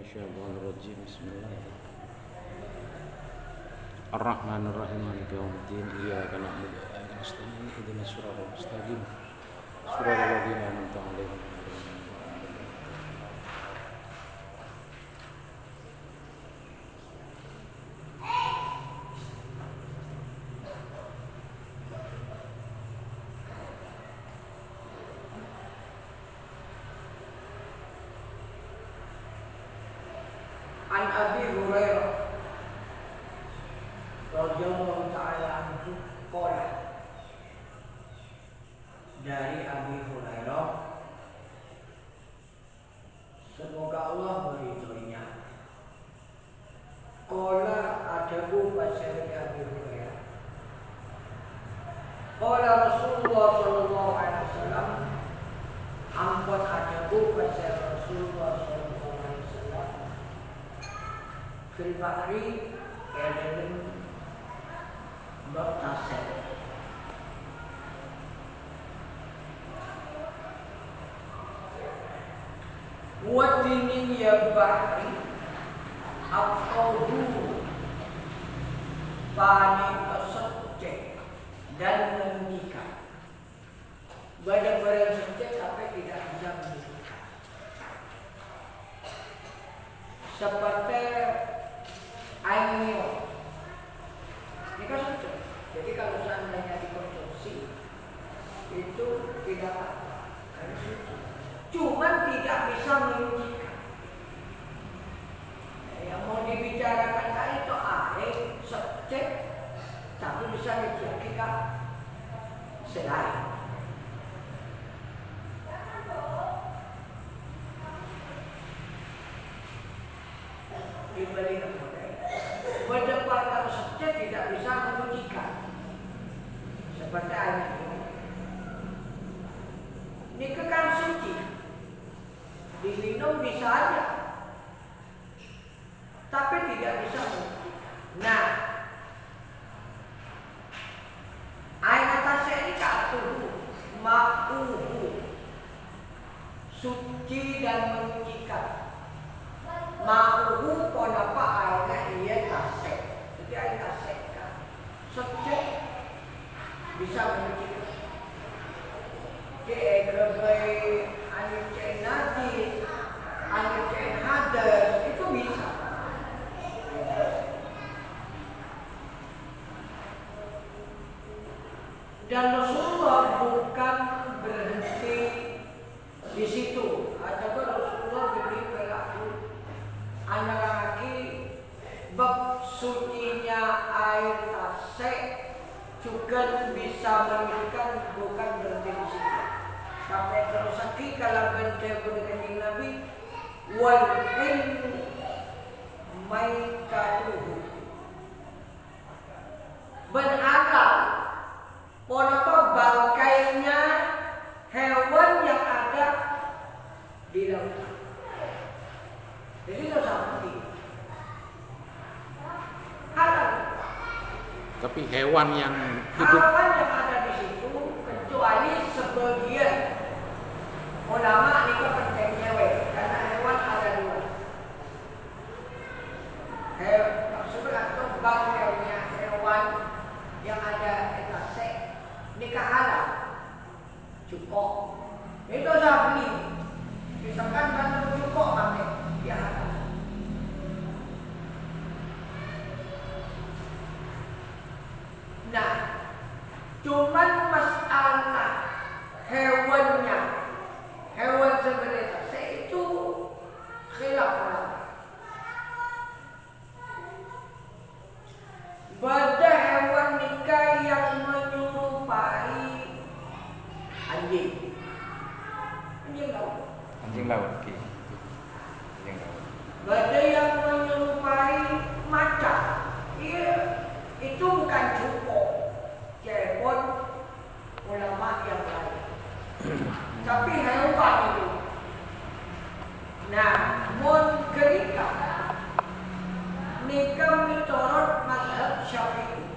Syaitonirrajim. Bismillahirrahmanirrahim. Ar-Rahmanir-Rahim. Maliki yaumiddin. Iyyaka na'budu wa iyyaka nasta'in. Ihdinas siratal mustaqim. Siratal ladzina an'amta 'alaihim. An Abi Hurairah radhiyallahu ta'ala anhu qala, dari Abi Hurairah, semoga Allah meridhoinya, qala adabu basyari Abi Hurairah, qala Rasulullah sallallahu alaihi wasallam, ampun adabu basyari Rasulullah sallallahu alaihi wasallam fil bahri dalam bertasir. Wa dinin ya bahri aqahu pani pesecek dan mengikat. Barang-barang secek tapi tidak bisa mengikat. Seperti air. Ini kan suci. Jadi kalau seandainya dikonsumsi itu tidak harus suci. Cuman tidak bisa menyucikan. Yang mau dibicarakan itu air secek, tapi bisa dijadikan selain. Diberi berdepan kalau secek tidak bisa menyucikan seperti air ini kekal suci, diminum bisa aja tapi tidak bisa menyucikan. Nah, air atasnya ini katuhu ma'uhu, suci dan menyucikan. Ma'uhu ponapa airnya iya tasek. Jadi air tasek kan secek bisa menyucikan. Kegebai air cair najis, air cair hadas itu bisa. Dan Rasulullah bukan berhenti di situ. Ada Rasulullah beri perilaku anak laki bab sucinya air tasek juga bisa menyucikan, bukan berhenti di situ. Sampai terus lagi kalau benda berkenaan Nabi wal ilmu maitatuhu, berhalal ponapa bangkainya hewan yang ada di lautan. Jadi itu seperti halal. Tapi hewan yang hidup, Hewan yang ada di situ kecuali sebagian ulama ini penting nyewe karena hewan ada dua. Maksudnya itu bangkainya hewan yang ada etasek nikah halal cukup. Itu saya beli. Misalkan bantu cukup pakai dia halal. Nah, cuman masalah hewannya, hewan sebenarnya itu khilaf ulama. Pada hewan nikah yang menyerupai anjing, anjing laut. Anjing laut, oke. Anjing laut. Pada yang menyerupai macan, itu bukan cukup. Cepot ulama yang lain. Tapi hewan itu. Nah, mun kerika nikah mitorot mazhab Syafi'i.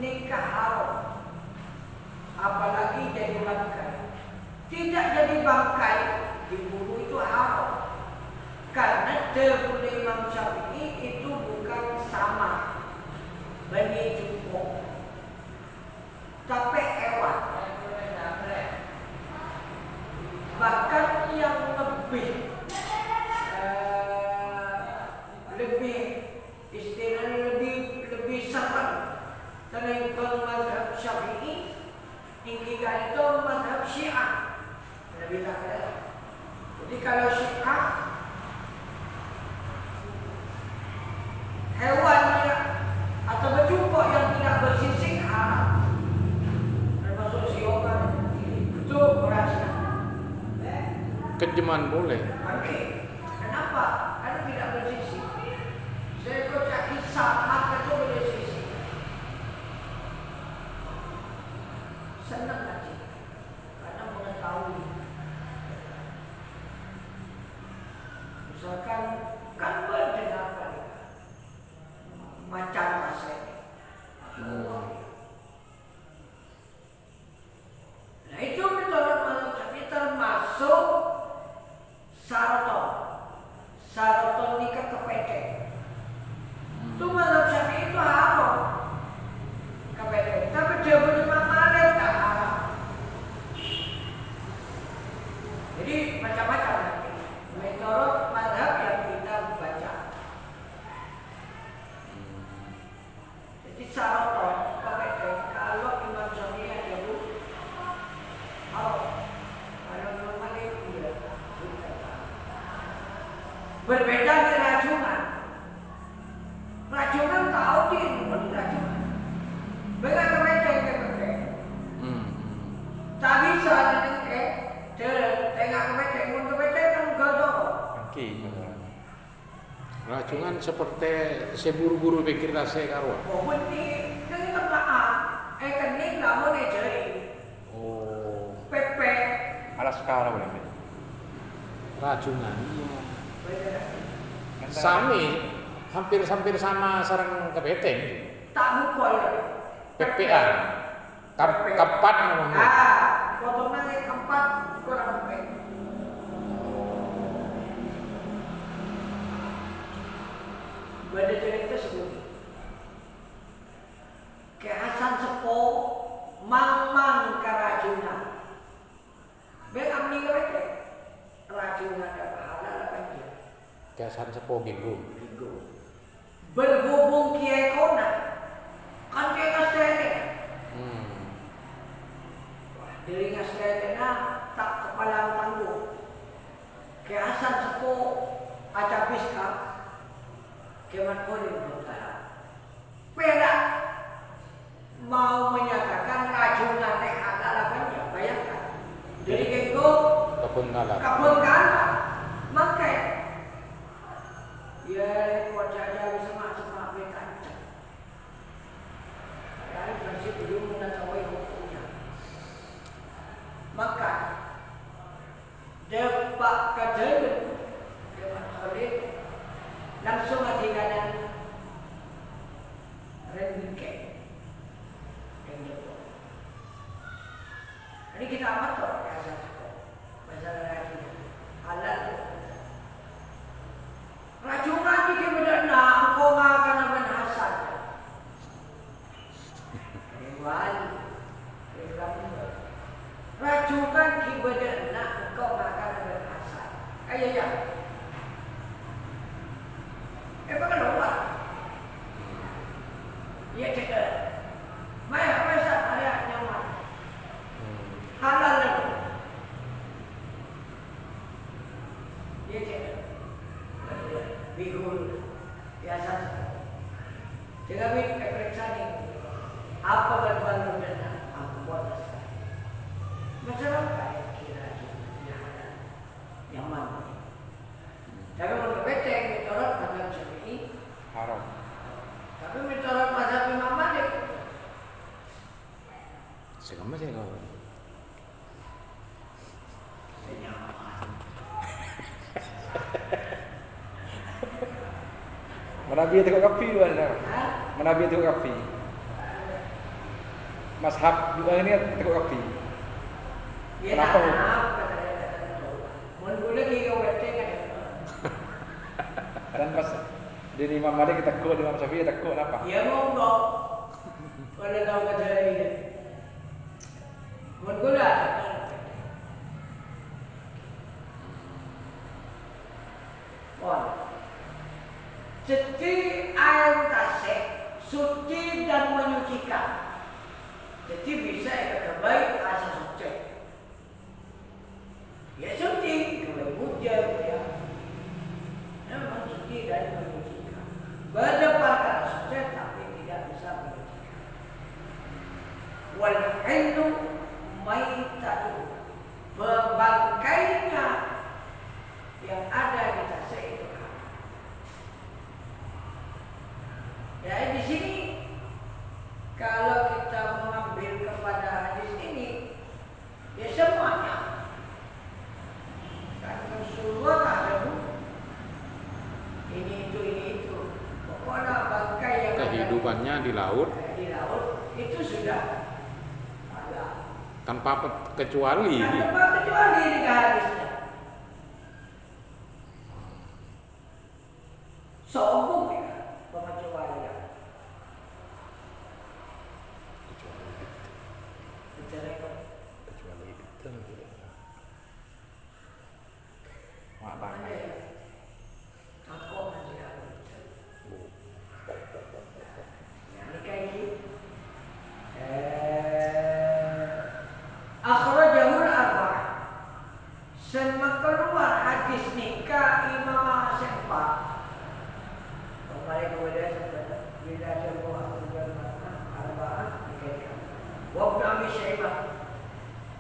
Nikah haram. Apalagi jadi bangkai. Tidak jadi bangkai, diburu itu haram. Dahulu Imam Syafi'i itu bukan sama Bani Jumbo, tapi hewan. Bahkan yang lebih istilahnya lebih serem dari mazhab Syafi'i, hingga itu mazhab Syiah. Lebih tak. Jadi kalau Syiah hewan atau berjumpa yang tidak bersisik haram, termasuk siokan itu berasa. Kejeman boleh. Oke, kenapa? Karena tidak bersisik. Saya kocak kisah maka itu bersisik. Senang aja, karena mengetahui. Misalkan kan berdengar macam rasa. Nah itu menurut mazhab Syafi'i termasuk Saraton nikah kepedek. Itu mazhab Syafi'i itu haram kepedek, tapi dia Imam Malik tak haram. Jadi macam-macam nanti menurut mazhab yang kita baca. Jadi Saraton kepedek kalau Imam Syafi'i ada haram, kalau Imam Malik tidak. Berbeda dengan rajungan. Rajungan tahu bukan rajungan. Bagaimana kepedek. Tak bisa nengke. Tengah kepedek, mun kepedek kan godok. Oke. Racungan seperti seburu-buru pikir rasa karwa. Oh, ini tempat kening nggak mau nejeri. Oh, Pepe. Alas sekarang boleh. racungan. Kan Sami hampir sama sarang kepeteng. Tak mukul. PPA. Kapat namanya. Potongannya keempat kurang baik. Pada cerita sebut kehasan sepo mang keracunan. Beram ni mereka racunan ada pahala apa dia? Kesan sepo ginggu. Berhubung kiai kona kan kiai kasih dari ngasih tak kepala tangguh. Kehasan sepo acapiska kemat kolim berutara. Perak mau menyatakan racungan teh adalah banyak, bayangkan. Dari kengko Kebun ngalar. kabel kanan, maka ya kuat saja bisa masuk Afrika. Padahal masih belum mengetahui hukumnya. Maka depak kajian kemat kolim langsung hati kanan rendike rendike. Ini kita amat masalah racun halal. Racungan ni kemudian engkau akan aman hasad. Riwan, racungan kemudian engkau akan aman hasad. Ya. Bukan luar. Ya cakap. Maya ada nyaman. Halal lagi. Ya cakap. Bihul biasa. Jangan periksa ni. Apa berbaloi dengan apa buat dasar. Macam apa yang kira nyaman. Tapi kalau beteng menurut mazhab Syafi'i haram. tapi menurut mazhab Imam Malik Segama saya kau. Mana biar tengok kapi dua dah. Mana biar tengok kapi. Mazhab dua ini tengok kapi. Kenapa? Mun boleh kira beteng ada. Dan pas di Imam Malik takut, di Imam Syafi'i takut apa? Ya monggo. Kalau tahu kata ini. Menggoda. Wah. Jadi air tasik suci dan menyucikan. Jadi bisa kata baik rasa suci. Ya suci, kalau hujan ya. Memang suci dan menyucikan. Berdasarkan suci tapi tidak bisa menyucikan. Wal hindu maitatu, bangkainya yang ada di tasik itu. Ya di sini kalau kita mengambil kepada hadis ini, ya semuanya. Kan Rasulullah ada ini itu. Pokoknya bangkai yang Kehidupannya di laut itu sudah ada. tanpa kecuali. Tanpa kecuali di hadisnya. Sombong ya pengecualian. Kecuali itu. Apa? Aku masih ada. Ini kayak gini. Akhrajahul arba'ah. Keluar hadis nikah Imam Sempat. Kembali kepada bila semua arba'ah nikah. Wa Ibnu Abi Syaibah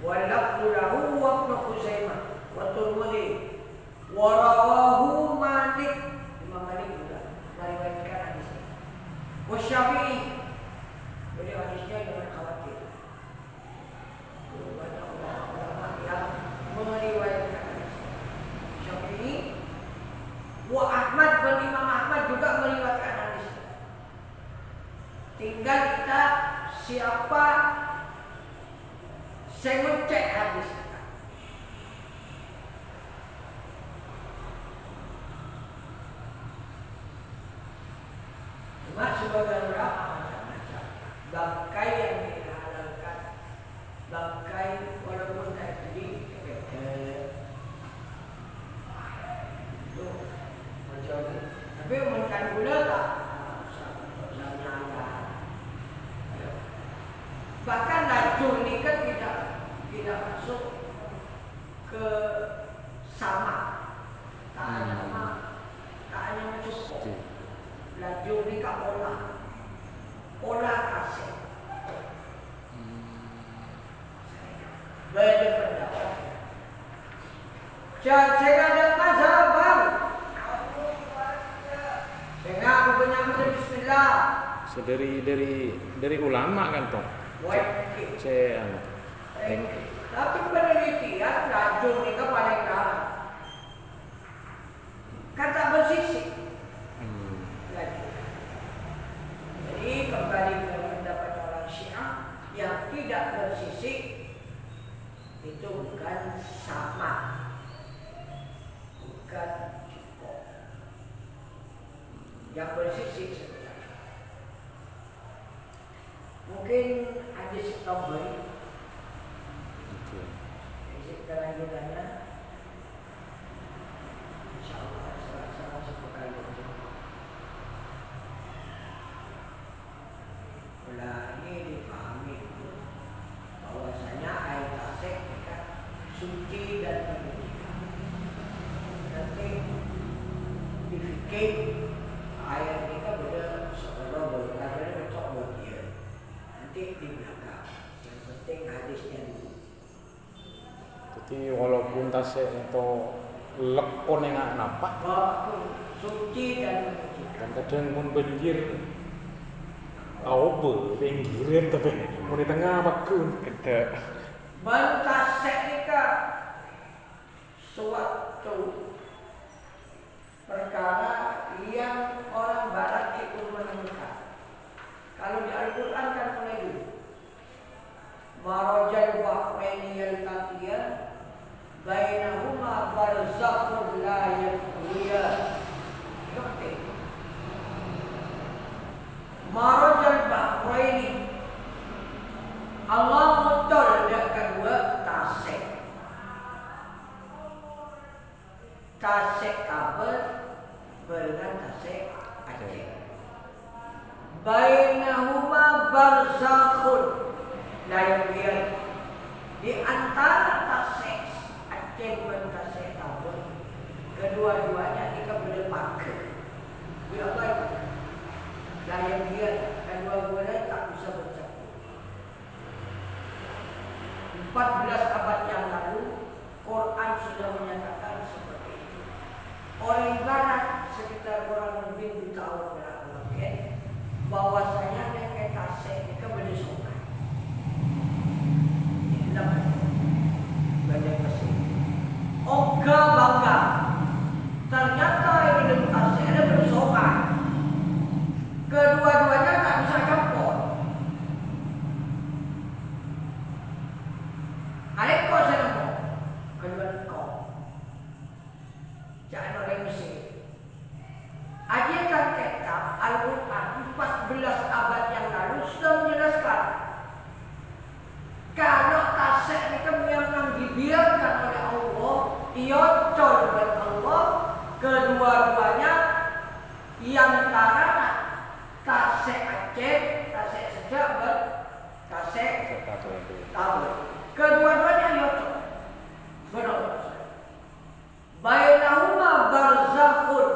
wa lafdhu lahu wa Ibnu Khuzaimah wa Tirmidzi wa rawahu Malik. Imam Malik juga meriwayatkan hadis ini. Wa Syafi'i. Beliau hadisnya dengan khawatir. Banyak ulama yang meriwayatkan hadis Syafi'i. Wa Ahmad dan Imam Ahmad juga meriwayatkan hadis. Tinggal kita siapa saya ngecek hadis. Cuma sebagai ulama macam-macam. Bangkai yang dihalalkan, bangkai walaupun tadi itu macam. Tapi makan gula tak? Bahkan racun ini kan tidak masuk ke sama. Tak hanya masuk. Laju ni kat olah kasih. Beda pendapat. Saya ada mazhab baru. Sehingga aku punya Bismillah. So, dari ulama kan toh. Saya Tapi penelitian racun ni kan paling dalam. Kata bersisik. Jadi kembali ke pendapat orang Syiah yang tidak bersisik itu bukan sama, bukan cukup. Yang bersisik sebenarnya. Mungkin hadis Tabari, hadis kelanjutannya, insyaallah sama seperti itu. Nah ini dipahami bahwasanya air tasik dekat suci dan menyucikan. Nanti difikir air ini kan beda seolah berkata betul buat dia. Nanti di belakang. Yang penting hadisnya dulu. Jadi walaupun tasik itu lekon yang nampak, Suci dan menyucikan. kadang mun banjir Aupe pinggiran tapi mau di tengah bakun kita Mentasek nikah suatu perkara yang orang barat itu menemukan. Kalau di Al-Quran kan mulai dulu Marajal bahraini yaltaqiyan bainahuma barzakhun la yabghiyan. Tasik kabel dengan tasik Aceh. Bainahuma barzakhun la yabghiyan. Di antara tasik Aceh dan tasik kabel, kedua-duanya dikabel pakai. Bila baik, la yabghiyan, kedua-duanya tak bisa bercampur. 14 abad yang lalu, Quran sudah menyatakan seperti itu. Orang Barat sekitar kurang lebih 2 tahun belakang, bahwasanya nenek tasik itu berdiskusi. Inilah banyak Mesir. Oga bangga. Ternyata ini tasik ada berdiskusi. Kedua-duanya tak bisa campur. Aleko senamo, kedua kau. Jangan orang Mesir. Ajaran kitab Al-Quran 14 abad yang lalu sudah menjelaskan kalau tasik itu memang dibiarkan oleh Allah, diocol oleh Allah, kedua-duanya yang antara tasik Aceh, tasik sejak tasik kabel. Kedua-duanya diocol. Benar. Bainahuma barzakhun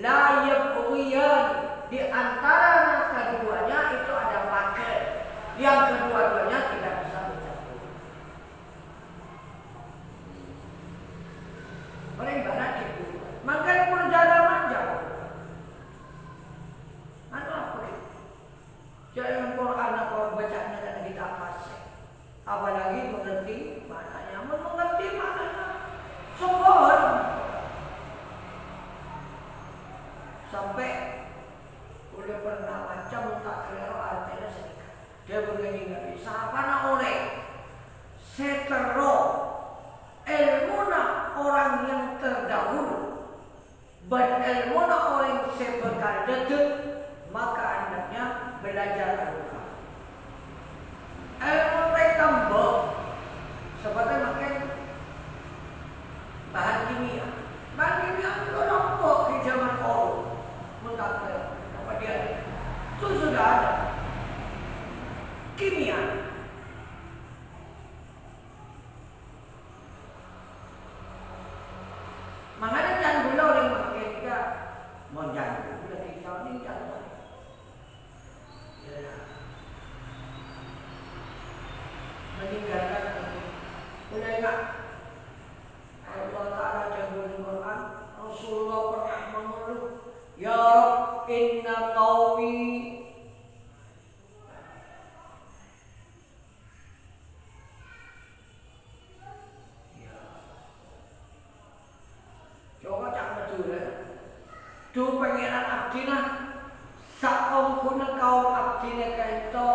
la yabghiyan. Di antara keduanya itu ada pakai yang kedua-duanya tidak bisa bercampur. Orang Barat itu makan perjalanan jauh. Anu apa itu? Jangan Quran apa bacanya dan kita fasih. Apalagi mengerti maknanya, mengerti maknanya. Semua orang sampai udah pernah macam tak keliru artinya sedikit. Dia begini nggak bisa apa nak oleh setero ilmuna orang yang terdahulu dan ilmuna orang yang sebekal detik, maka hendaknya belajar Al-Quran. Ilmu tambah seperti makan bahan kimia. Bahan kimia itu nampak di zaman dulu. Mengatakan apa dia itu sudah ada kimia. Makanya jangan gula oleh makan kita menjangan gula kita ini jangan. Meninggalkan udah enggak Allah Ta'ala jagoan Quran. Rasulullah pernah mengeluh, ya Rabb inna qawmi ya. Coba cak betul ya. Tu pengenan abdina sakom kuna kaum abdina kaito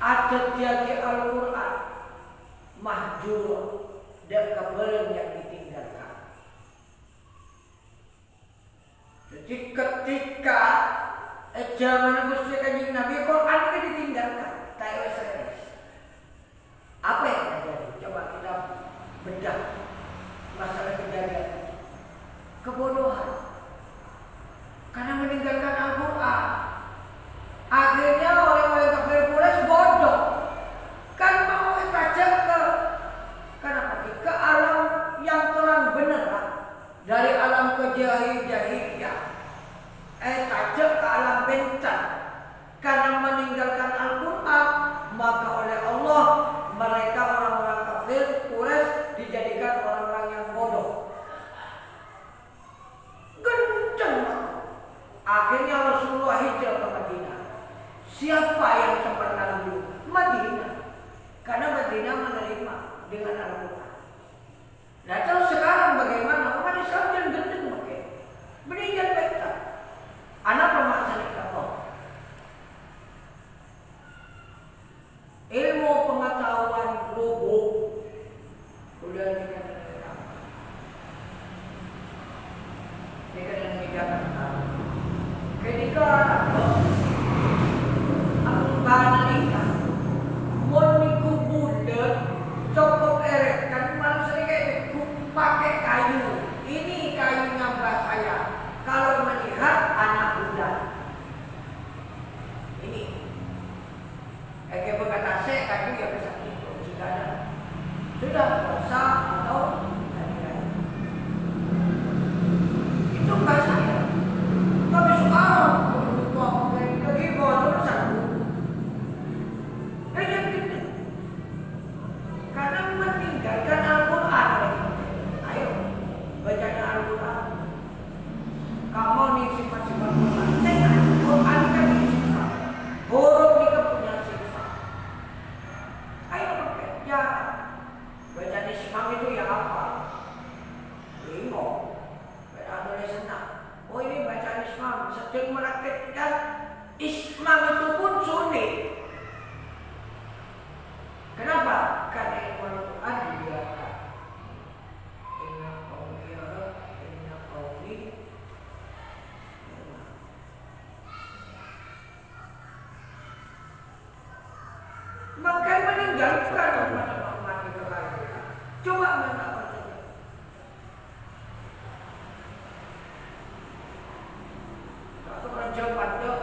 ada jadi Al-Quran mahjur dan kebelan yang ditinggalkan. Jadi ketika zaman Gusti Kanjeng Nabi Quran itu ditinggalkan, tayo serius. Apa yang terjadi? Coba kita bedah masalah kejadian. Kebodohan. Karena meninggalkan Al-Quran. Akhirnya orang-orang kafir Quraisy bodoh. Kan mau tajam ke alam yang terang beneran, dari alam kejahiliyah. Tajam ke alam bentang. Karena meninggalkan Al-Quran, maka oleh Allah mereka orang-orang kafir Quraisy dijadikan orang-orang yang bodoh. Kenceng. Akhirnya Rasulullah hijrah ke Madinah. Siapa yang sempurna dulu? Madinah. Karena Madinah menerima dengan Al-Quran. Nah terus sekarang bagaimana? Umat Islam yang gendeng pakai meninggal peta. Anak pemaksaan kapal. Ilmu pengetahuan roboh udah dikatakan apa? Dikatakan Jakarta. Ketika ang bananika moniku bulan cukup erek kan manusia kayak pakai kayu Quran. Kamu nih sifat-sifat Quran. Quran kan ini sifat. Huruf kita punya sifat. Ayo pakai jarak. Bacaan Islam itu yang apa? Bingung. Bacaan oleh senang. Oh ini bacaan Islam. Sedang merakitkan Islam itu pun sulit. Kenapa? Karena ilmu Al-Quran dibiarkan. Inna qawmi maka meninggalkan umat itu lagi. Coba mendapatkan. Satu orang jawab dok.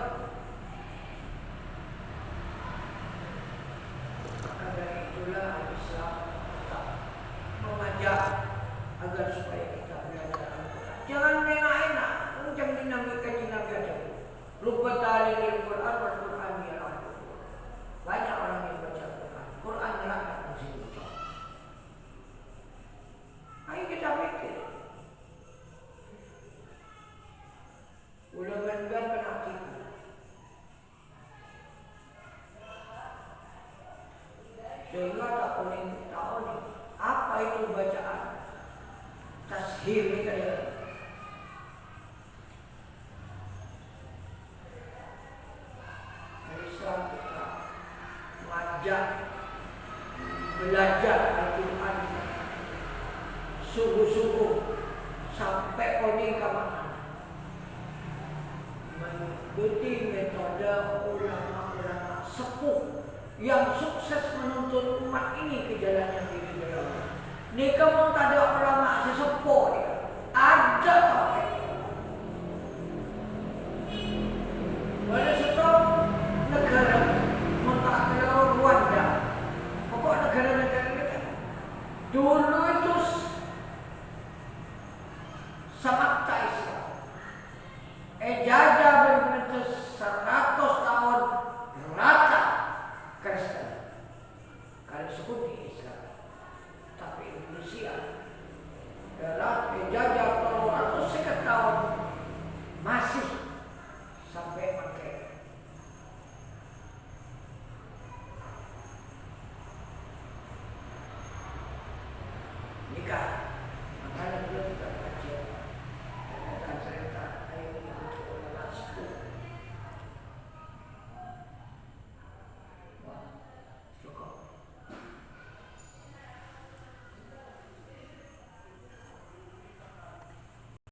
Maka dari itulah Islam mengajak agar supaya kita belajar Al-Quran. Jangan enak-enak. Jangan dinamakan Nabi aja. Lupa ta'alil Quran wal Quran ya Allah. Banyak orang yang baca Quran. Quran neraka masih lucu. Ayo kita pikir. Udah benar kena tipu. Sehingga tak boleh tahu nih apa itu bacaan tashir ini kayak Islam kita mengajak belajar Al-Quran sungguh-sungguh sampai koni kemana mengikuti metode ulama-ulama sepuh yang sukses menuntun umat ini ke jalan yang diridhoi. Ni kamu tak ada ulama sesepuh ni. Ada tak? Pada satu negara mentakkan Rwanda. Pokok negara-negara kita dulu itu sangat Islam.